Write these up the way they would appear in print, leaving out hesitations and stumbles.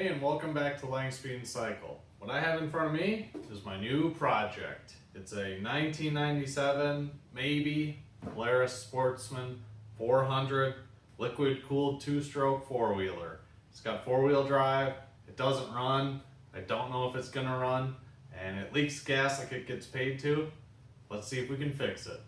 Hey, and welcome back to Lang Speed and Cycle. What I have in front of me is my new project. It's a 1997, maybe, Polaris Sportsman 400 liquid-cooled two-stroke four-wheeler. It's got four-wheel drive, it doesn't run, I don't know if it's gonna run, and it leaks gas like it gets paid to. Let's see if we can fix it.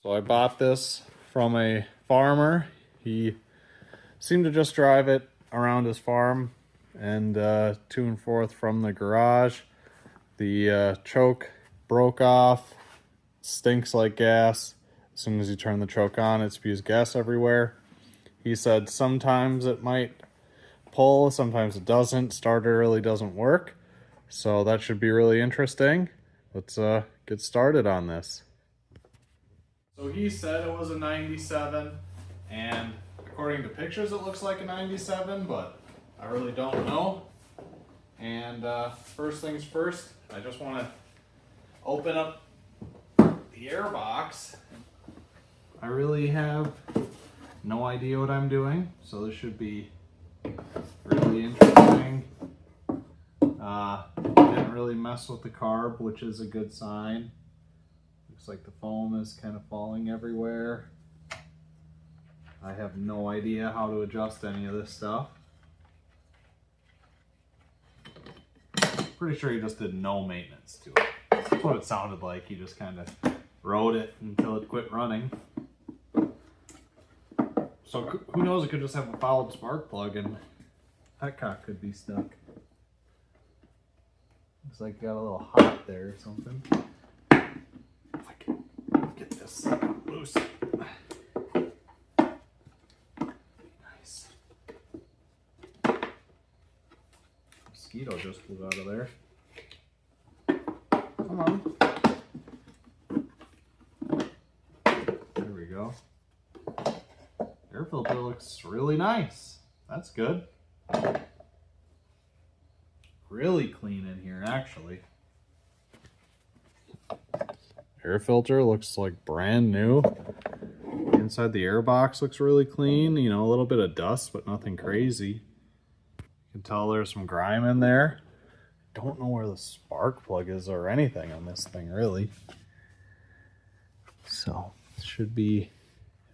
So I bought this from a farmer. He seemed to just drive it around his farm and to and forth from the garage. The choke broke off, stinks like gas. As soon as you turn the choke on, it spews gas everywhere. He said sometimes it might pull, sometimes it doesn't. Starter really doesn't work. So that should be really interesting. Let's get started on this. So he said it was a 97, and according to pictures it looks like a 97, but I really don't know. And first things first, I just want to open up the air box. I really have no idea what I'm doing, so this should be really interesting. Didn't really mess with the carb, which is a good sign. Looks like the foam is kind of falling everywhere. I have no idea how to adjust any of this stuff. Pretty sure he just did no maintenance to it. That's what it sounded like. He just kind of rode it until it quit running. So who knows, it could just have a fouled spark plug and that cock could be stuck. Looks like it got a little hot there or something. If I can get this loose. Nice. Mosquito just flew out of there. Come on. There we go. Air filter looks really nice. That's good. Really clean in here, actually. Air filter looks like brand new. Inside the air box looks really clean. You know, a little bit of dust, but nothing crazy. You can tell there's some grime in there. Don't know where the spark plug is or anything on this thing, really. So, it should be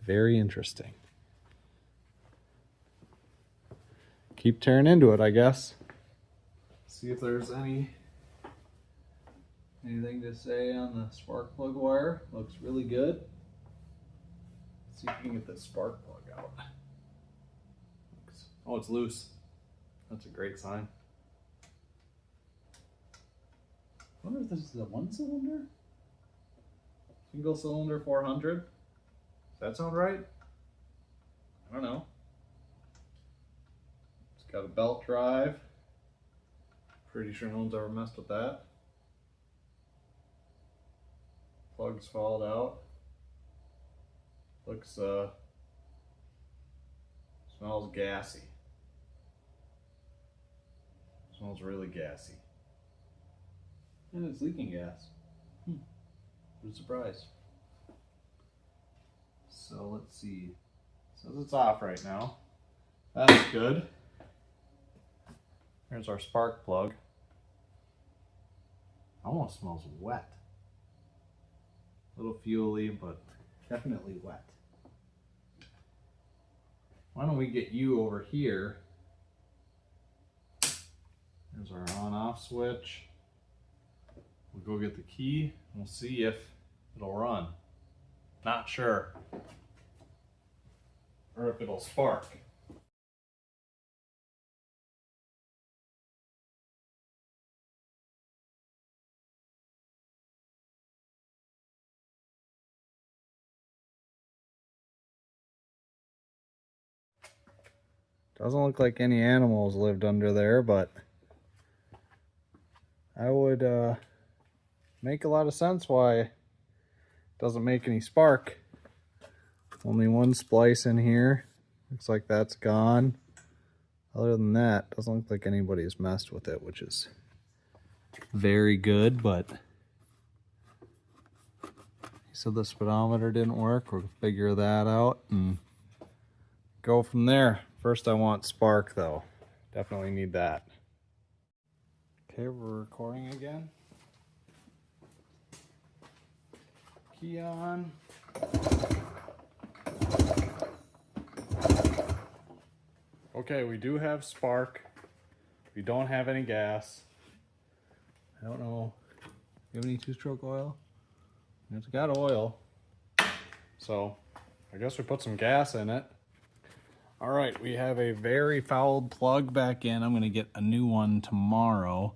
very interesting. Keep tearing into it, I guess. See if there's anything to say on the spark plug wire. Looks really good. Let's see if we can get the spark plug out. Oh, it's loose. That's a great sign. I wonder if this is a one cylinder? Single cylinder 400? Does that sound right? I don't know. It's got a belt drive. Pretty sure no one's ever messed with that. Plug's fouled out. Looks, smells gassy. Smells really gassy. And it's leaking gas. What a surprise. So let's see. It says it's off right now. That's good. Here's our spark plug. Almost smells wet. A little fuely, but definitely wet. Why don't we get you over here? There's our on-off switch. We'll go get the key and we'll see if it'll run. Not sure. Or if it'll spark. Doesn't look like any animals lived under there, but I would make a lot of sense why it doesn't make any spark. Only one splice in here. Looks like that's gone. Other than that, doesn't look like anybody's messed with it, which is very good, but so the speedometer didn't work. We'll figure that out and go from there. First I want spark though. Definitely need that. Okay, we're recording again. Key on. Okay, we do have spark. We don't have any gas. I don't know. You have any two-stroke oil? It's got oil. So I guess we put some gas in it. All right, we have a very fouled plug back in. I'm gonna get a new one tomorrow,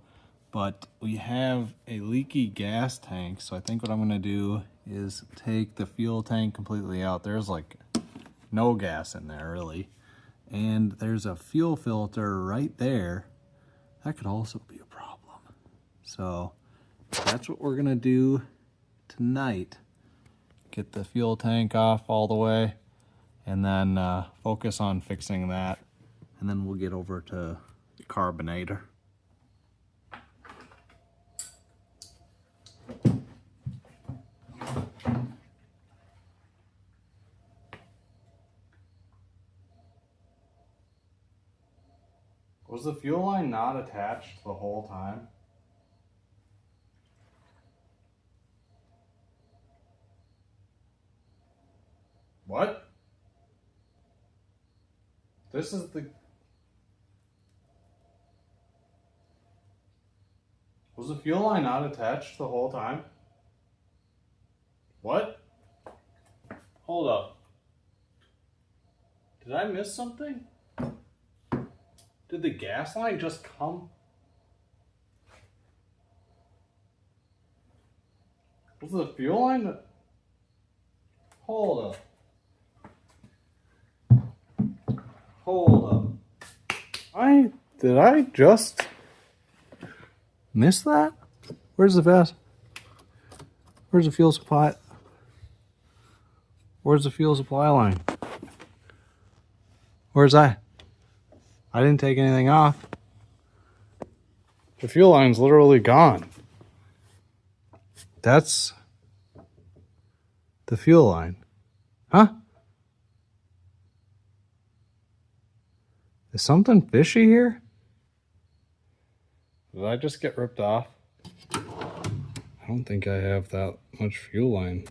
but we have a leaky gas tank. So I think what I'm gonna do is take the fuel tank completely out. There's like no gas in there really. And there's a fuel filter right there. That could also be a problem. So that's what we're gonna do tonight. Get the fuel tank off all the way and then focus on fixing that. And then we'll get over to the carburetor. Was the fuel line not attached the whole time? What? This is the... Was the fuel line not attached the whole time? What? Hold up. Did I miss something? Did the gas line just come? Was the fuel line... Hold up. Hold up. Did I just miss that? Where's the vest? Where's the fuel supply? Where's the fuel supply line? Where's that? I didn't take anything off. The fuel line's literally gone. That's the fuel line. Huh? Is something fishy here? Did I just get ripped off? I don't think I have that much fuel line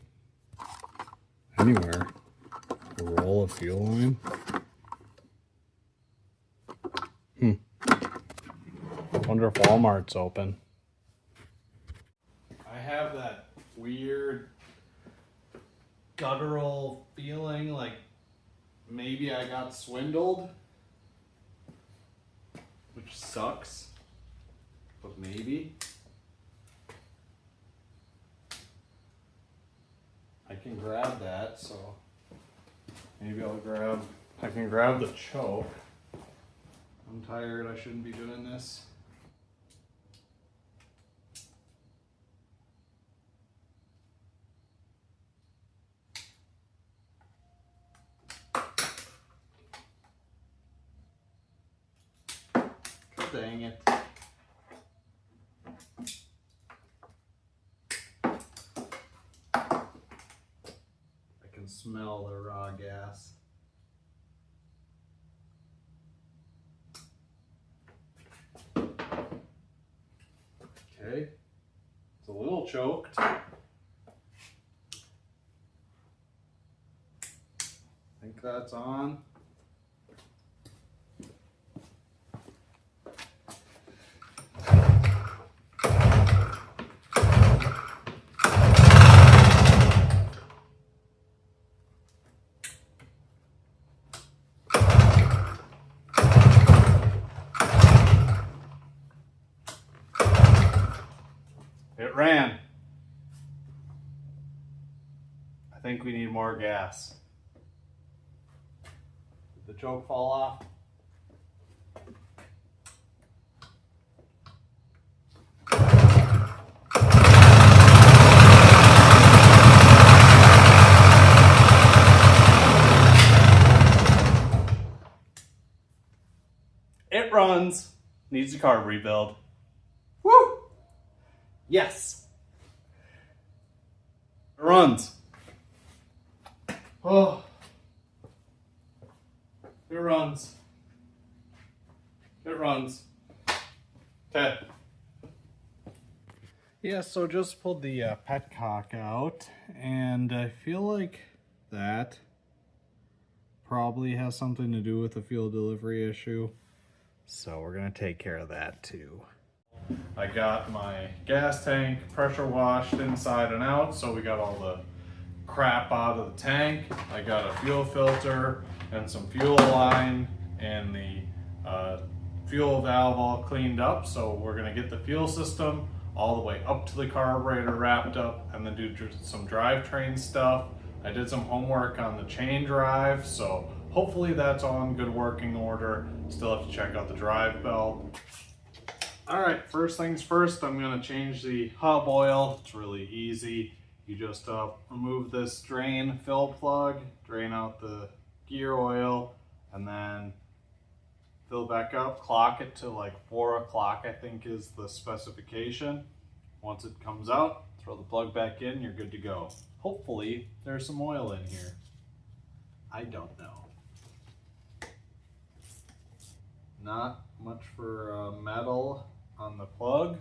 anywhere. A roll of fuel line? Wonder if Walmart's open. I have that weird guttural feeling like maybe I got swindled, which sucks, but maybe. I can grab that, so maybe I can grab the choke. I'm tired, I shouldn't be doing this. Dang it. I can smell the raw gas. Okay, it's a little choked. I think that's on. ran. I think we need more gas. Did the choke fall off? It runs. Needs a carb rebuild. Woo! Yes. It runs. Oh. It runs. It runs. Okay. Yeah, so just pulled the petcock out, and I feel like that probably has something to do with the fuel delivery issue. So we're gonna take care of that too. I got my gas tank pressure washed inside and out, so we got all the crap out of the tank. I got a fuel filter and some fuel line and the fuel valve all cleaned up. So we're gonna get the fuel system all the way up to the carburetor wrapped up and then do some drivetrain stuff. I did some homework on the chain drive, so hopefully that's all in good working order. Still have to check out the drive belt. All right, first things first, I'm gonna change the hub oil. It's really easy. You just remove this drain fill plug, drain out the gear oil, and then fill back up, clock it to like 4 o'clock, I think is the specification. Once it comes out, throw the plug back in, you're good to go. Hopefully there's some oil in here. I don't know. Not much for metal on the plug,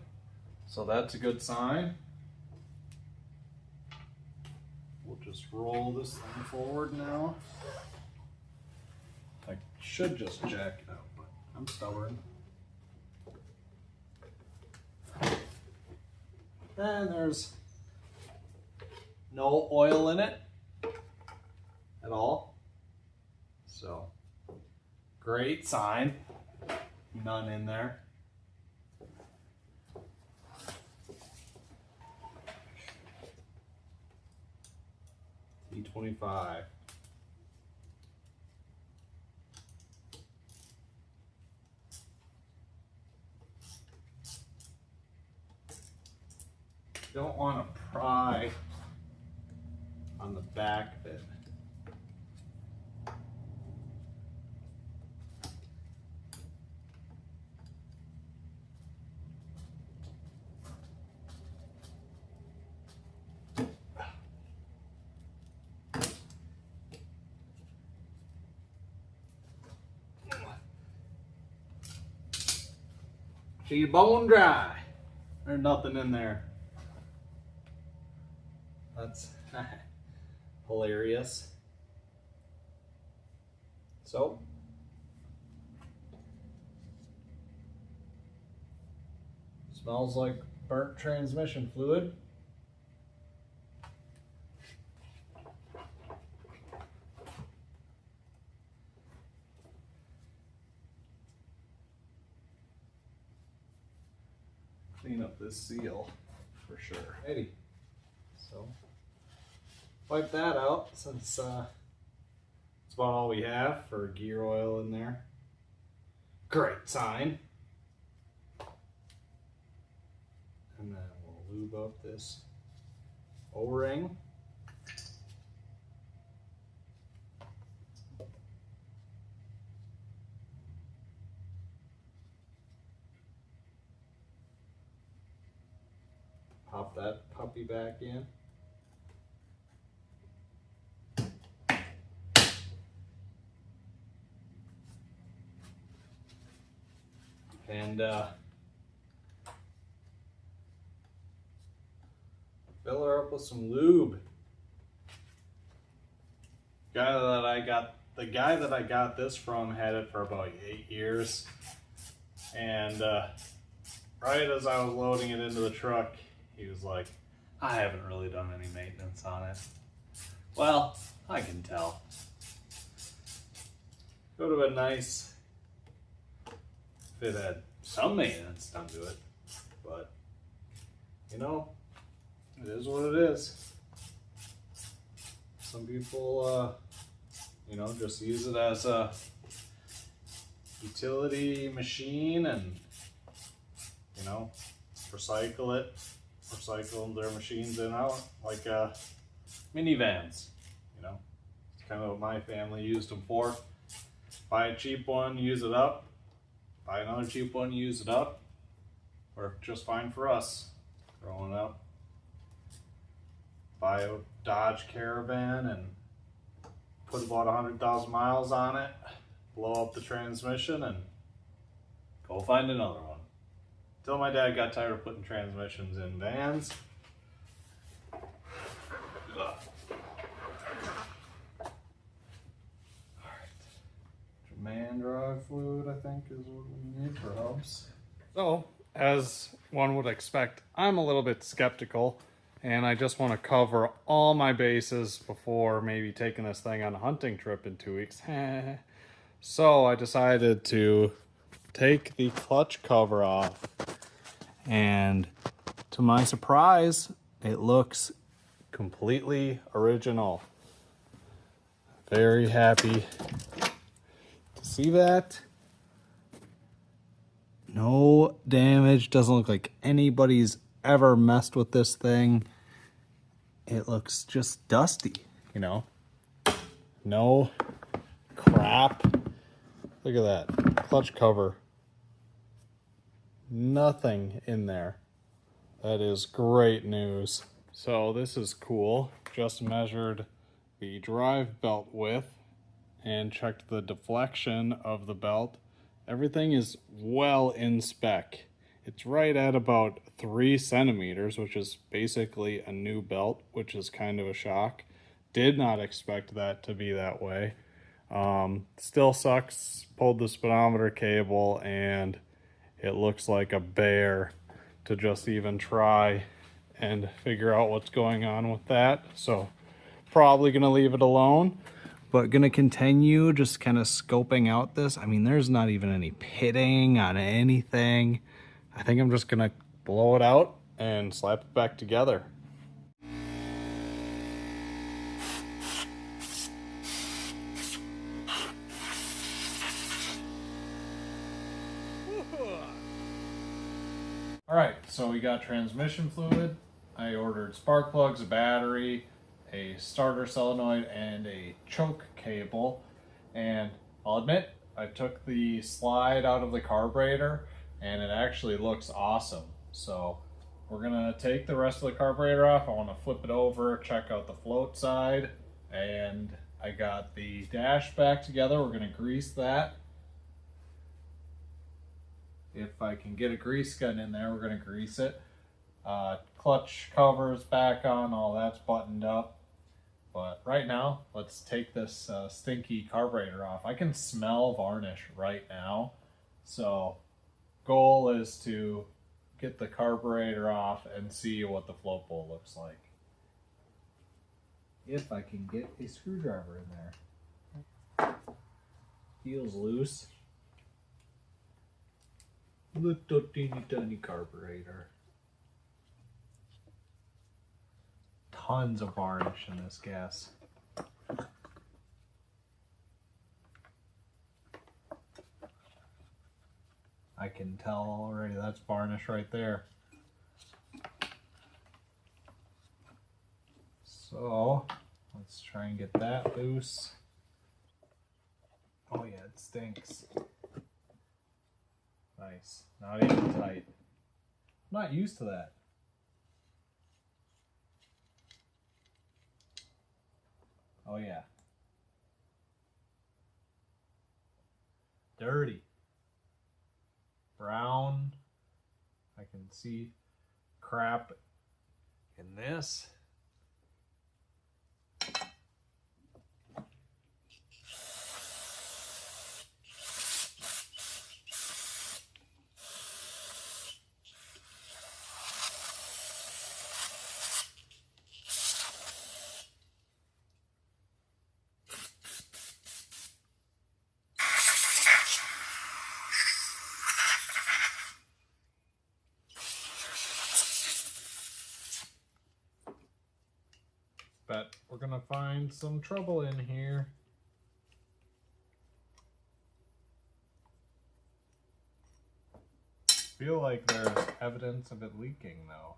so that's a good sign. We'll just roll this thing forward now. I should just jack it out, but I'm stubborn. And there's no oil in it at all. So, great sign. None in there. T25. Don't want to pry on the back bit. She's bone dry. There's nothing in there. That's hilarious. So, smells like burnt transmission fluid. Clean up this seal for sure. Eddie. So, wipe that out since it's about all we have for gear oil in there. Great sign. And then we'll lube up this O-ring. Pop that puppy back in. And fill her up with some lube. The guy that I got this from had it for about 8 years. And right as I was loading it into the truck, he was like, I haven't really done any maintenance on it. Well, I can tell. It would have been nice if it had some maintenance done to it. But, you know, it is what it is. Some people, you know, just use it as a utility machine and, you know, recycle their machines in out like minivans, you know. It's kind of what my family used them for. Buy a cheap one, use it up. Buy another cheap one, use it up. Worked just fine for us growing up. Buy a Dodge Caravan and put about 100,000 miles on it, blow up the transmission, and go find another one. Until my dad got tired of putting transmissions in vans. Man drive fluid, I think, is what we need for hubs. So, as one would expect, I'm a little bit skeptical, and I just want to cover all my bases before maybe taking this thing on a hunting trip in 2 weeks. So I decided to take the clutch cover off, and to my surprise, it looks completely original. Very happy. See that? No damage. Doesn't look like anybody's ever messed with this thing. It looks just dusty, you know? No crap. Look at that. Clutch cover. Nothing in there. That is great news. So this is cool. Just measured the drive belt width and checked the deflection of the belt. Everything is well in spec. It's right at about 3 centimeters, which is basically a new belt, which is kind of a shock. Did not expect that to be that way. Still sucks. Pulled the speedometer cable and it looks like a bear to just even try and figure out what's going on with that. So probably gonna leave it alone. But gonna continue just kind of scoping out this. I mean, there's not even any pitting on anything. I think I'm just gonna blow it out and slap it back together. All right, so we got transmission fluid. I ordered spark plugs, a battery, a starter solenoid, and a choke cable. And I'll admit, I took the slide out of the carburetor and it actually looks awesome. So we're gonna take the rest of the carburetor off. I wanna flip it over, check out the float side, and I got the dash back together. We're gonna grease that. If I can get a grease gun in there, we're gonna grease it. Clutch covers back on, all that's buttoned up. But right now, let's take this stinky carburetor off. I can smell varnish right now. So goal is to get the carburetor off and see what the float bowl looks like. If I can get a screwdriver in there. Feels loose. Little teeny tiny carburetor. Tons of varnish in this gas. I can tell already that's varnish right there. So let's try and get that loose. Oh yeah, it stinks. Nice. Not even tight. I'm not used to that. Oh yeah. Dirty. Brown. I can see crap in this. we're gonna find some trouble in here. Feel like there's evidence of it leaking though.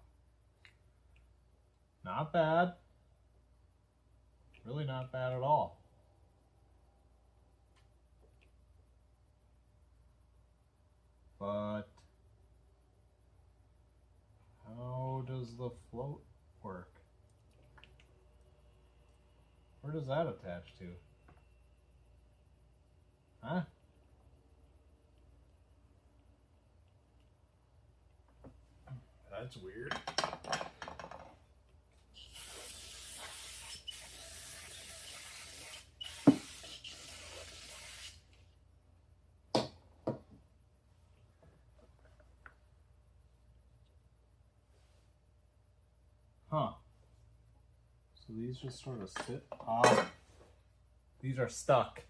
Not bad. Really not bad at all. But how does the float work? Where does that attach to? Huh? That's weird. Huh. So these just sort of sit off. These are stuck.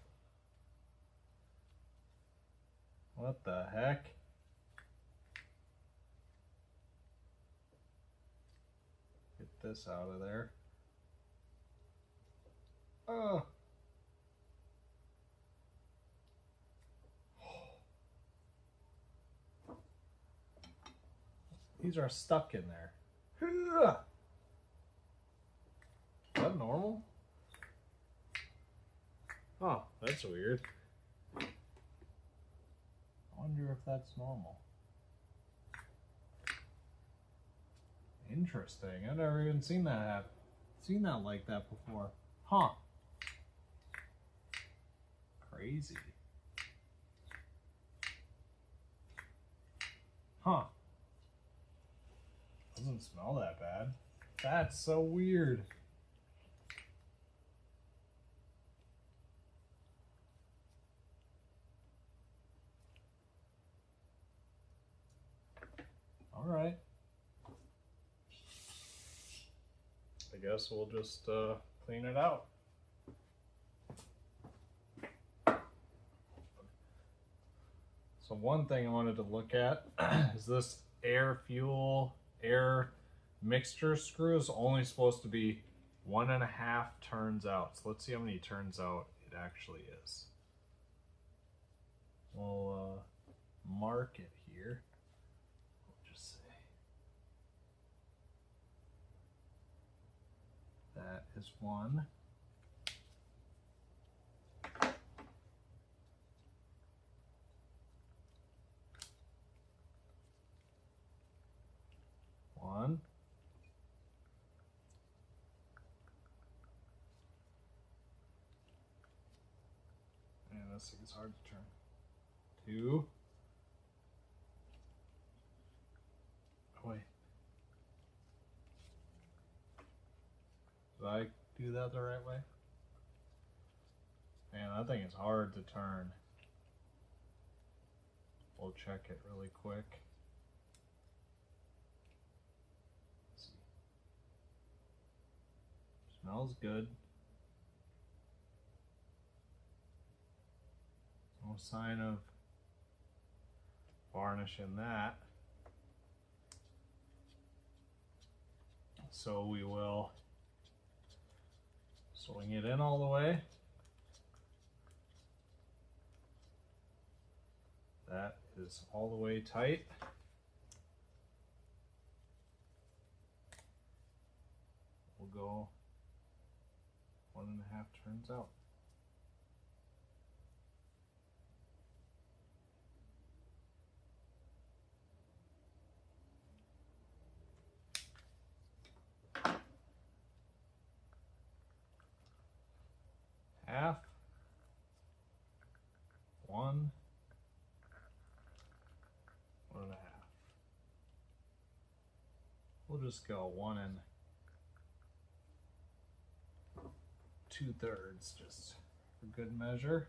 What the heck? Get this out of there. Oh. These are stuck in there. Is that normal? Oh, that's weird. I wonder if that's normal. Interesting. I've never even seen that happen. Seen that like that before. Huh. Crazy. Huh. Doesn't smell that bad. That's so weird. All right. I guess we'll just clean it out. So one thing I wanted to look at is this air mixture screw is only supposed to be 1.5 turns out. So let's see how many turns out it actually is. We'll mark it here. We'll just say that is 1. And this thing is hard to turn. 2. Oh, wait. Did I do that the right way? Man, that thing is hard to turn. We'll check it really quick. Let's see. Smells good. No sign of varnish in that. So we will swing it in all the way. That is all the way tight. We'll go 1.5 turns out. Half, 1, 1.5. We'll just go 1 2/3, just for good measure.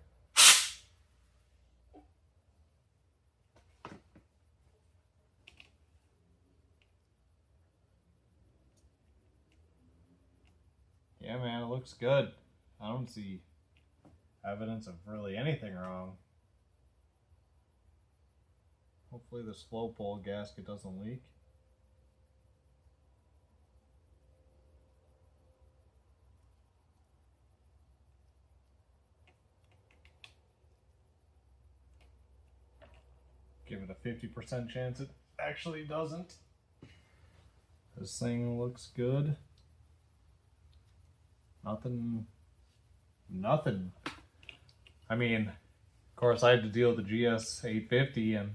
Yeah, man, it looks good. I don't see evidence of really anything wrong. Hopefully this flow pole gasket doesn't leak. give it a 50% chance it actually doesn't. This thing looks good. Nothing. I mean, of course I had to deal with the GS 850 and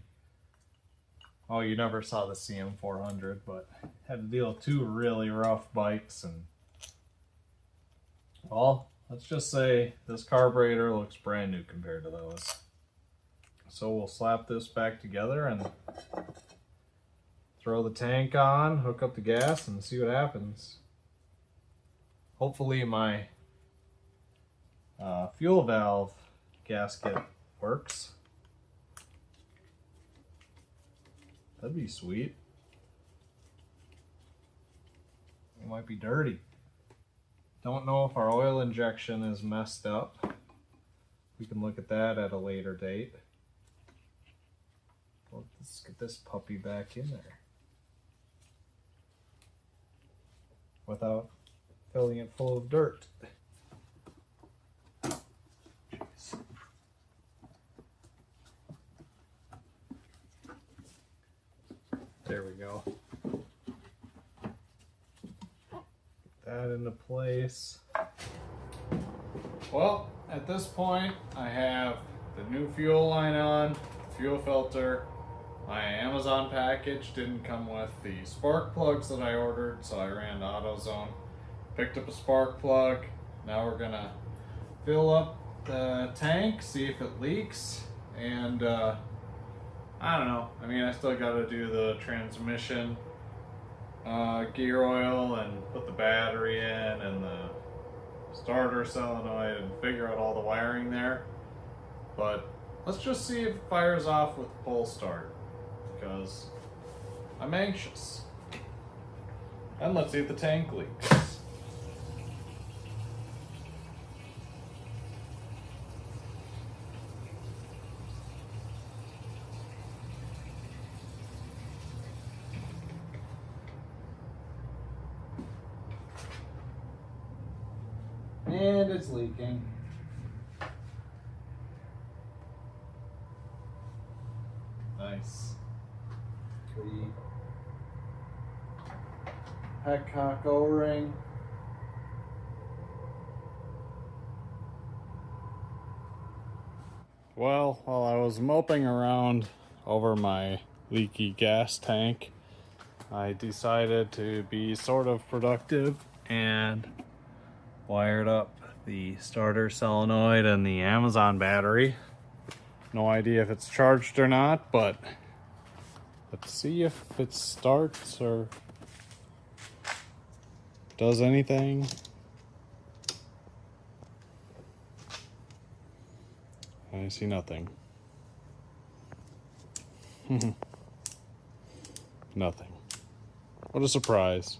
oh, you never saw the CM 400, but had to deal with two really rough bikes, and well, let's just say this carburetor looks brand new compared to those. So we'll slap this back together and throw the tank on, hook up the gas, and see what happens. Hopefully my fuel valve gasket works. That'd be sweet. It might be dirty. Don't know if our oil injection is messed up. We can look at that at a later date. Well, let's get this puppy back in there without filling it full of dirt. Jeez. There we go. Get that into place. Well, at this point, I have the new fuel line on, fuel filter. My Amazon package didn't come with the spark plugs that I ordered, so I ran to AutoZone. Picked up a spark plug. Now we're gonna fill up the tank, see if it leaks, and I don't know. I mean, I still gotta do the transmission gear oil and put the battery in and the starter solenoid and figure out all the wiring there. But let's just see if it fires off with the pull start, because I'm anxious. And let's see if the tank leaks. And it's leaking. Nice. The headcock O-ring. Well, while I was moping around over my leaky gas tank, I decided to be sort of productive and wired up the starter solenoid and the Amazon battery. No idea if it's charged or not, but let's see if it starts or does anything. I see nothing. Nothing. What a surprise.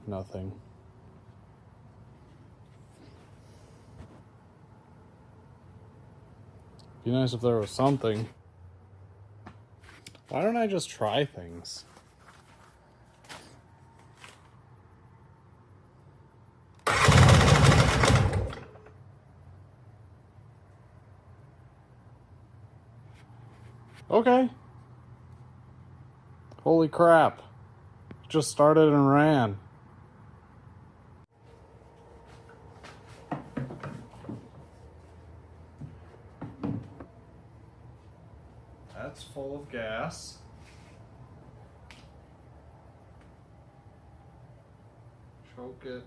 Nothing. Be nice if there was something. Why don't I just try things? Okay. Holy crap. Just started and ran. That's full of gas. Choke it.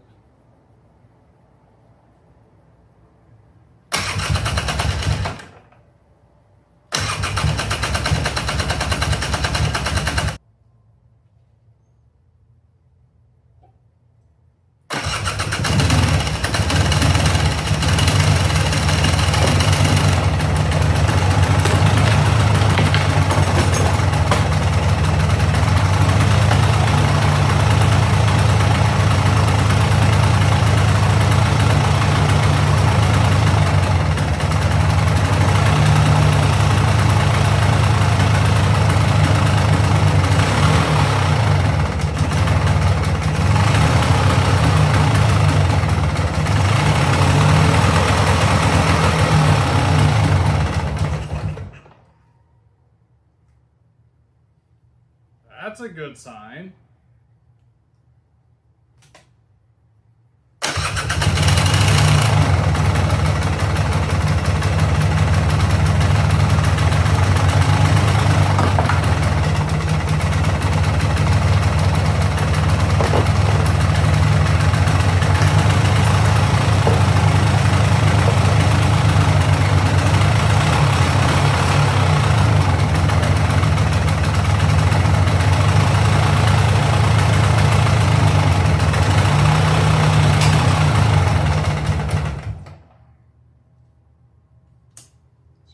That's a good sign.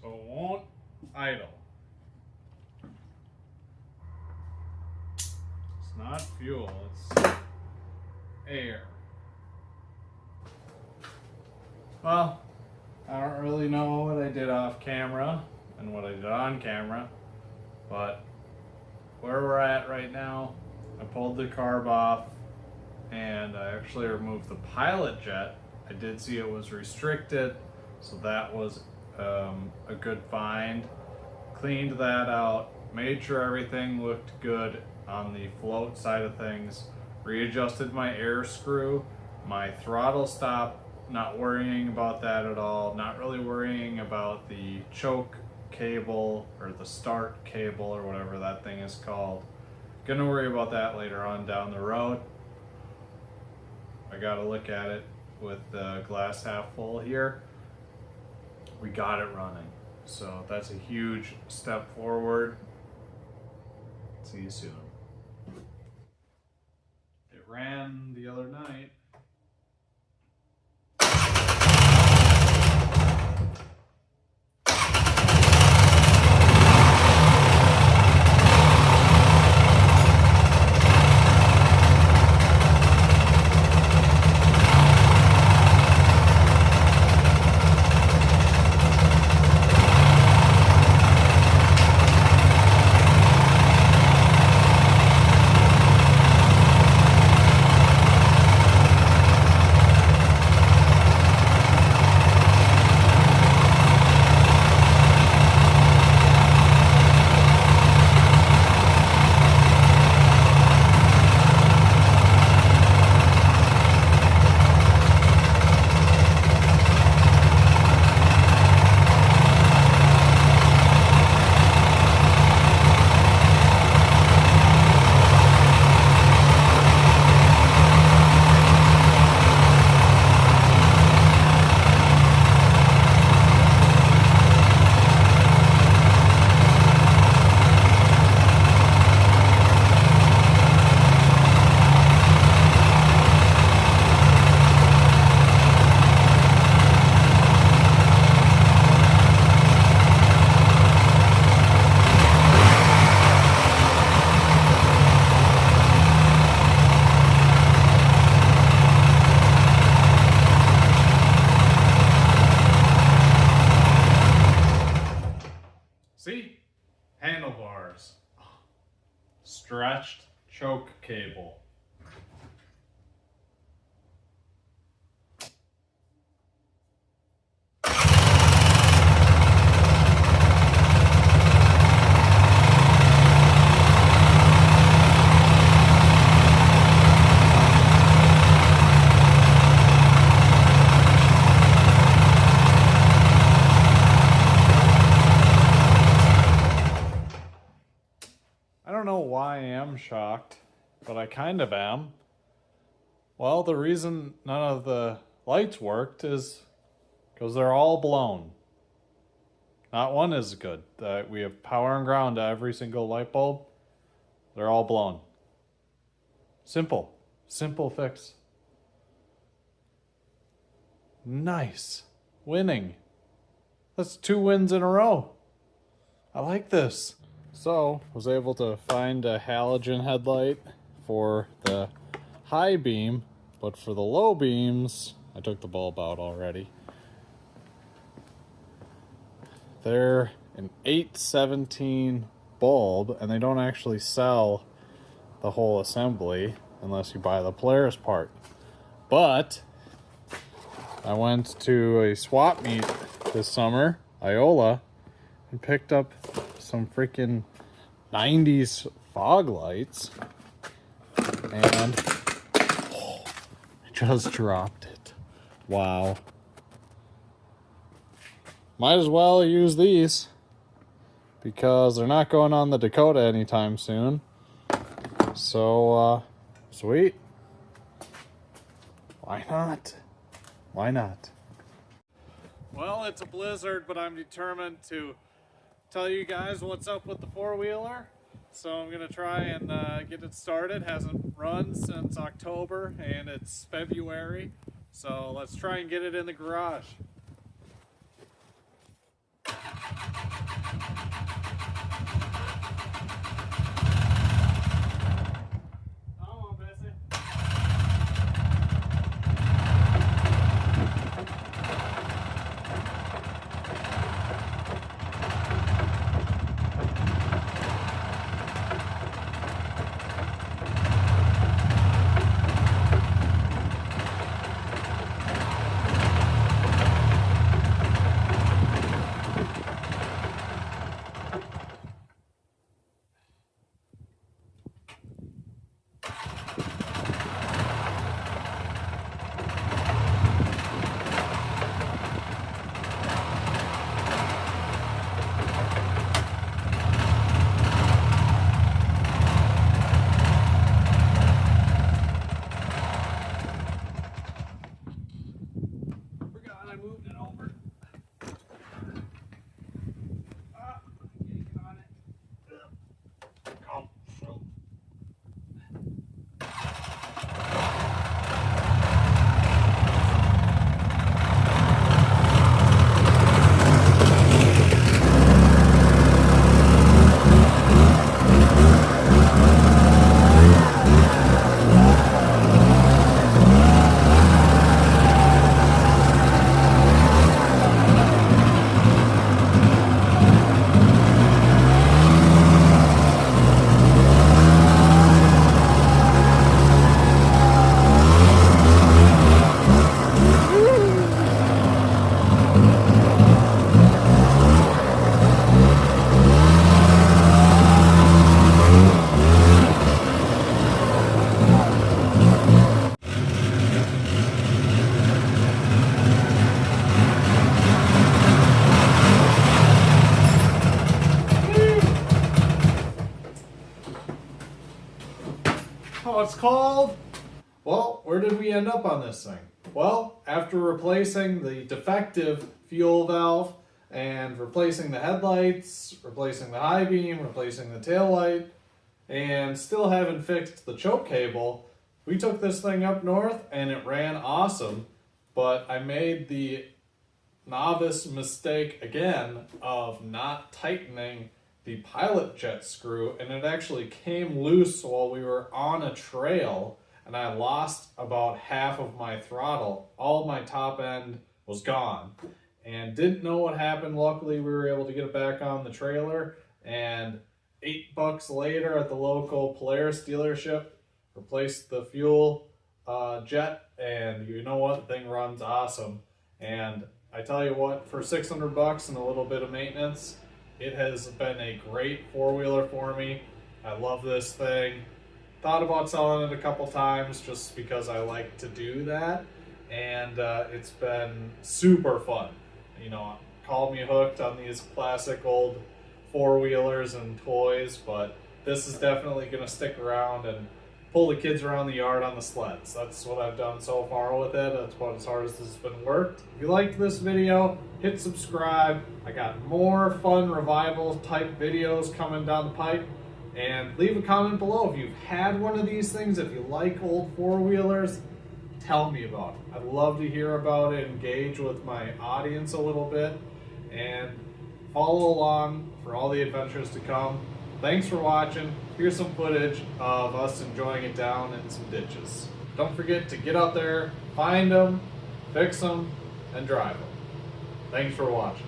So it won't idle. It's not fuel, it's air. Well, I don't really know what I did off camera and what I did on camera, but where we're at right now, I pulled the carb off and I actually removed the pilot jet. I did see it was restricted, so that was a good find. Cleaned that out, made sure everything looked good on the float side of things, readjusted my air screw, my throttle stop, not worrying about that at all, not really worrying about the choke cable or the start cable or whatever that thing is called. Gonna worry about that later on down the road. I gotta look at it with the glass half full here. We got it running. So that's a huge step forward. See you soon. It ran the other night. See? Handlebars. Stretched choke cable. I don't know why I am shocked, but I kind of am. Well, the reason none of the lights worked is because they're all blown. Not one is good. We have power and ground to every single light bulb. They're all blown. Simple. Simple fix. Nice. Winning. That's 2 wins in a row. I like this. So, was able to find a halogen headlight for the high beam, but for the low beams, I took the bulb out already. They're an 817 bulb, and they don't actually sell the whole assembly unless you buy the Polaris part. But I went to a swap meet this summer, Iola, and picked up some freaking 90s fog lights, and I just dropped it. Wow. Might as well use these because they're not going on the Dakota anytime soon. So, sweet. Why not? Why not? Well, it's a blizzard, but I'm determined to tell you guys what's up with the four-wheeler. So I'm gonna try and get it started. Hasn't run since October and it's February. So let's try and get it in the garage. Oh, it's called? Well, where did we end up on this thing? Well, after replacing the defective fuel valve and replacing the headlights, replacing the high beam, replacing the tail light, and still haven't fixed the choke cable, we took this thing up north and it ran awesome, but I made the novice mistake again of not tightening the pilot jet screw, and it actually came loose while we were on a trail, and I lost about half of my throttle. All my top end was gone and didn't know what happened. Luckily, we were able to get it back on the trailer, and $8 later at the local Polaris dealership, replaced the fuel jet, and you know what? The thing runs awesome. And I tell you what, for $600 and a little bit of maintenance, it has been a great four-wheeler for me. I love this thing. Thought about selling it a couple times just because I like to do that, and it's been super fun. You know, call me hooked on these classic old four-wheelers and toys, but this is definitely going to stick around and pull the kids around the yard on the sleds. That's what I've done so far with it. That's about as hard as this has been worked. If you liked this video, hit subscribe. I got more fun revival type videos coming down the pipe. And leave a comment below if you've had one of these things. If you like old four-wheelers, tell me about it. I'd love to hear about it, engage with my audience a little bit, and follow along for all the adventures to come. Thanks for watching. Here's some footage of us enjoying it down in some ditches. Don't forget to get out there, find them, fix them, and drive them. Thanks for watching.